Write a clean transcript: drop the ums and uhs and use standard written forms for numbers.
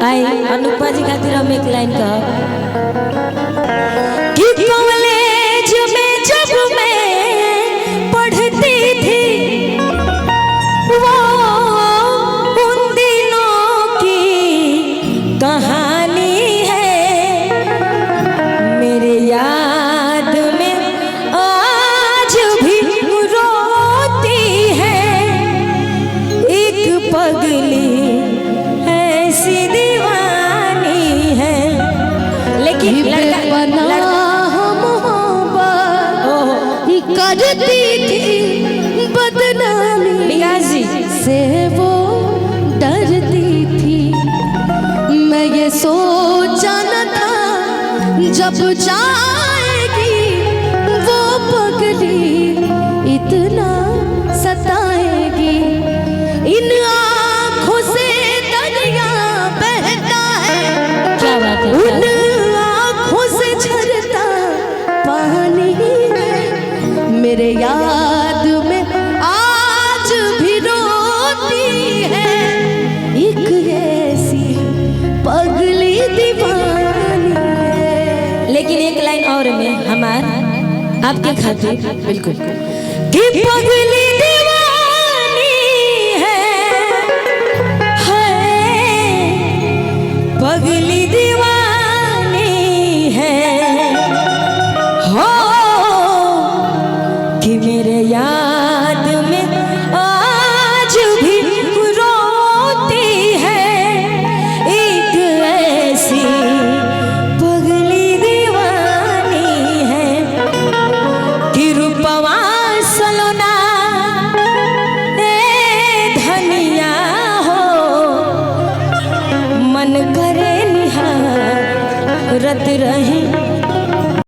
आई अनुपा जी खातिर हम एक लाइन कह कि कॉलेज में जब मैं पढ़ती थी वो उन दिनों की कहानी है मेरे याद में आज भी रोती है एक पगली ऐसी दीवानी है। लेकिन करती थी बदनामी से वो डरती थी। मैं ये सोचा न था जब जाएगी वो पगली इतना सताएगी। इन आँखों से दरिया बहता है, क्या बात है, उन आँखों से झरता पानी मेरे याद में आज भी रोती है एक ऐसी पगली दीवानी है। लेकिन एक लाइन और में हमार आपके खातिर बिल्कुल कि पगली दीवानी है पगली दीवानी है हो कि मेरे याद में आज भी रोती है एक ऐसी पगली दीवानी है कि रूपवा सलोना ए धनिया हो मन करे निहारत रही